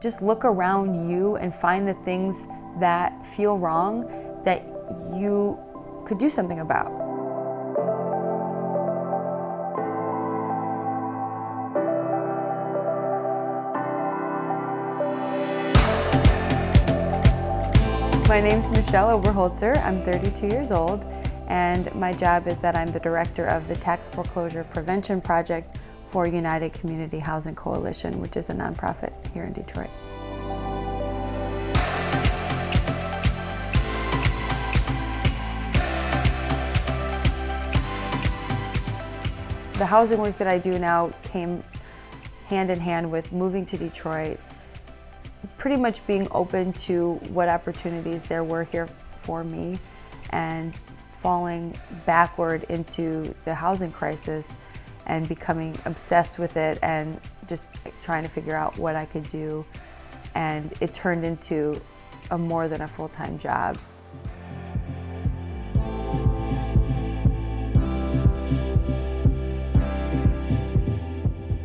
just look around you and find the things that feel wrong that you could do something about. My name's Michele Oberholtzer. I'm 32 years old, and my job is that I'm the director of the Tax Foreclosure Prevention Project for United Community Housing Coalition, which is a nonprofit here in Detroit. The housing work that I do now came hand in hand with moving to Detroit, pretty much being open to what opportunities there were here for me, and falling backward into the housing crisis and becoming obsessed with it and just trying to figure out what I could do. And it turned into more than a full-time job.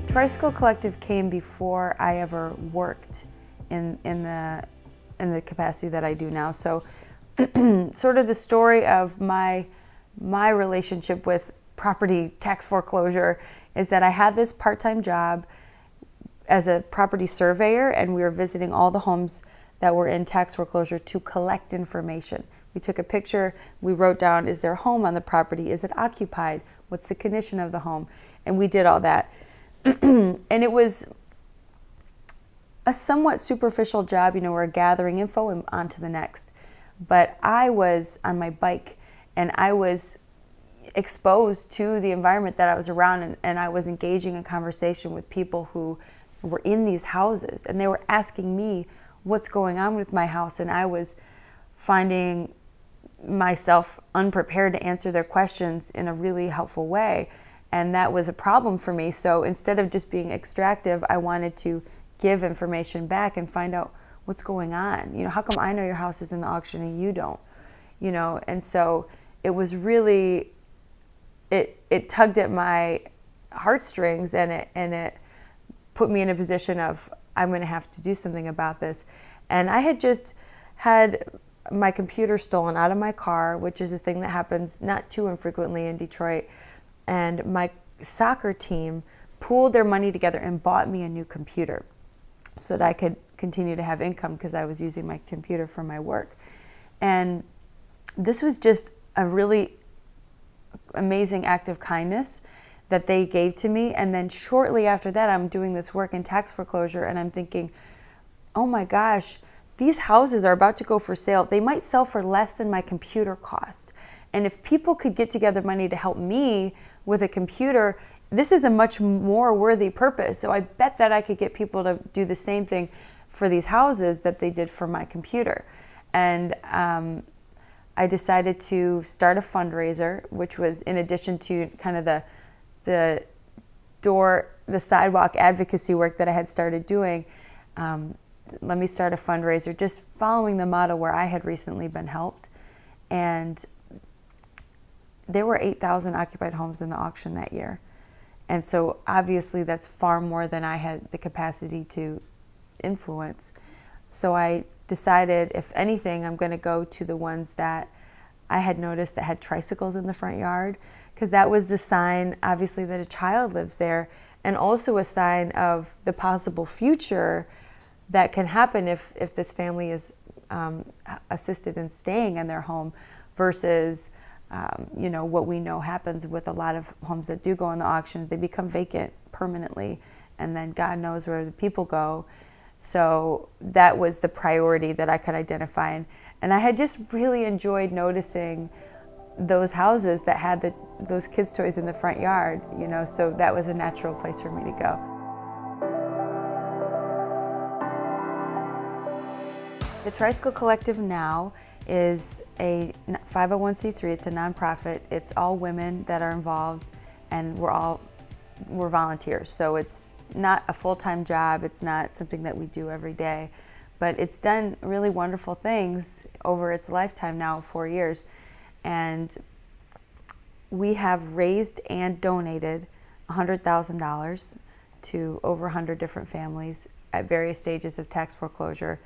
Tricycle Collective came before I ever worked in the capacity that I do now. So sort of the story of my relationship with property tax foreclosure is that I had this part-time job as a property surveyor, and we were visiting all the homes that were in tax foreclosure to collect information. We took a picture, we wrote down, is there a home on the property? Is it occupied? What's the condition of the home? And we did all that. And it was a somewhat superficial job, we're gathering info and on to the next. But I was on my bike, and I was exposed to the environment that I was around, and I was engaging in conversation with people who were in these houses, and they were asking me what's going on with my house, and I was finding myself unprepared to answer their questions in a really helpful way. And that was a problem for me. So instead of just being extractive, I wanted to give information back and find out what's going on. How come I know your house is in the auction and you don't? And so it was really, it tugged at my heartstrings, and it put me in a position of, I'm going to have to do something about this. And I had just had my computer stolen out of my car, which is a thing that happens not too infrequently in Detroit. And my soccer team pooled their money together and bought me a new computer so that I could continue to have income, because I was using my computer for my work. And this was just a really amazing act of kindness that they gave to me. And then shortly after that, I'm doing this work in tax foreclosure, and I'm thinking, oh my gosh, these houses are about to go for sale. They might sell for less than my computer cost. And if people could get together money to help me with a computer, this is a much more worthy purpose. So I bet that I could get people to do the same thing for these houses that they did for my computer. And I decided to start a fundraiser, which was in addition to kind of the sidewalk advocacy work that I had started doing. Let me start a fundraiser, just following the model where I had recently been helped. And there were 8,000 occupied homes in the auction that year. And so obviously that's far more than I had the capacity to influence. So I decided, if anything, I'm going to go to the ones that I had noticed that had tricycles in the front yard, because that was the sign, obviously, that a child lives there, and also a sign of the possible future that can happen if this family is assisted in staying in their home versus what we know happens with a lot of homes that do go in the auction. They become vacant permanently, and then God knows where the people go. So that was the priority that I could identify. And I had just really enjoyed noticing those houses that had those kids' toys in the front yard, so that was a natural place for me to go. The Tricycle Collective now is a 501c3. It's a nonprofit. It's all women that are involved, and we're volunteers. So it's not a full-time job. It's not something that we do every day, but it's done really wonderful things over its lifetime now, 4 years. And we have raised and donated $100,000 to over 100 different families at various stages of tax foreclosure.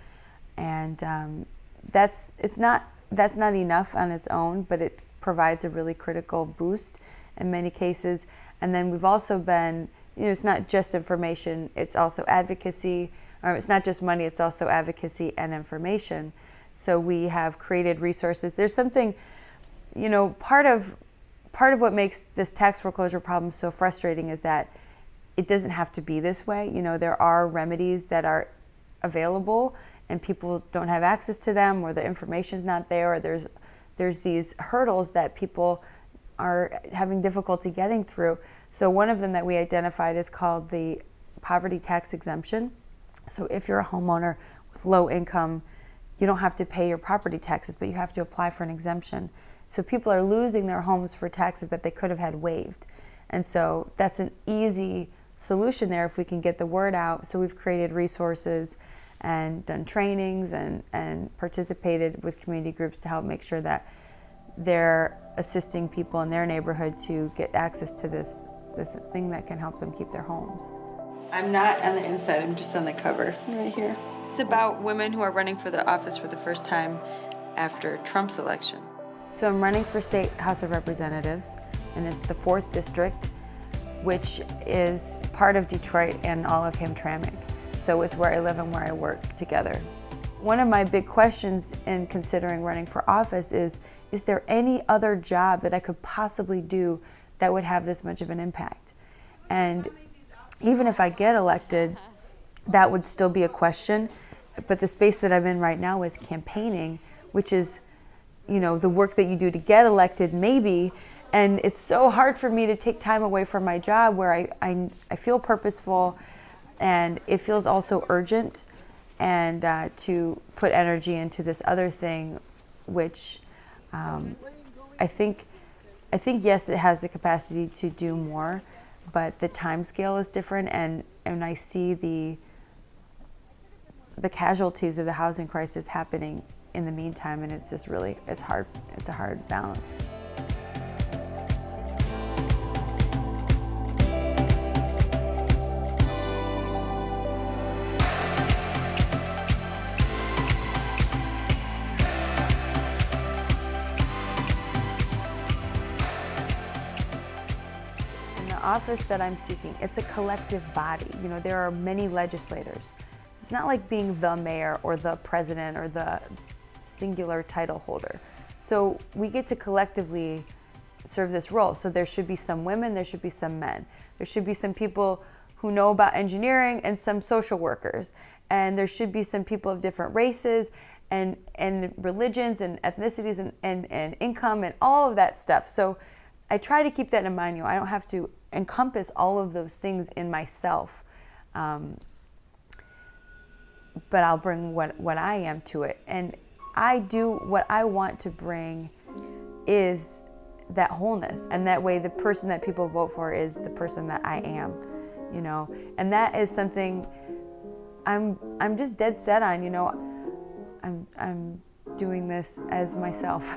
And that's not enough on its own, but it provides a really critical boost in many cases. And then we've also been, it's not just information, it's also advocacy, or it's not just money, it's also advocacy and information. So we have created resources. There's something, part of what makes this tax foreclosure problem so frustrating is that it doesn't have to be this way. There are remedies that are available and people don't have access to them, or the information's not there, or there's these hurdles that people are having difficulty getting through. So one of them that we identified is called the Poverty Tax Exemption. So if you're a homeowner with low income, you don't have to pay your property taxes, but you have to apply for an exemption. So people are losing their homes for taxes that they could have had waived. And so that's an easy solution there if we can get the word out. So we've created resources and done trainings and participated with community groups to help make sure that they're assisting people in their neighborhood to get access to this thing that can help them keep their homes. I'm not on the inside, I'm just on the cover right here. It's about women who are running for the office for the first time after Trump's election. So I'm running for State House of Representatives, and it's the 4th District, which is part of Detroit and all of Hamtramck. So it's where I live and where I work together. One of my big questions in considering running for office is there any other job that I could possibly do that would have this much of an impact? And even if I get elected, that would still be a question. But the space that I'm in right now is campaigning, which is, the work that you do to get elected maybe. And it's so hard for me to take time away from my job where I feel purposeful, and it feels also urgent, and to put energy into this other thing, which I think yes, it has the capacity to do more, but the time scale is different, and I see the casualties of the housing crisis happening in the meantime, and it's just really, it's hard. It's a hard balance. Office that I'm seeking, it's a collective body. There are many legislators. It's not like being the mayor or the president or the singular title holder. So we get to collectively serve this role. So there should be some women, there should be some men. There should be some people who know about engineering and some social workers. And there should be some people of different races and religions and ethnicities and income and all of that stuff. So I try to keep that in mind. I don't have to encompass all of those things in myself, but I'll bring what I am to it. And I do what I want to bring is that wholeness. And that way the person that people vote for is the person that I am, And that is something I'm just dead set on, I'm doing this as myself.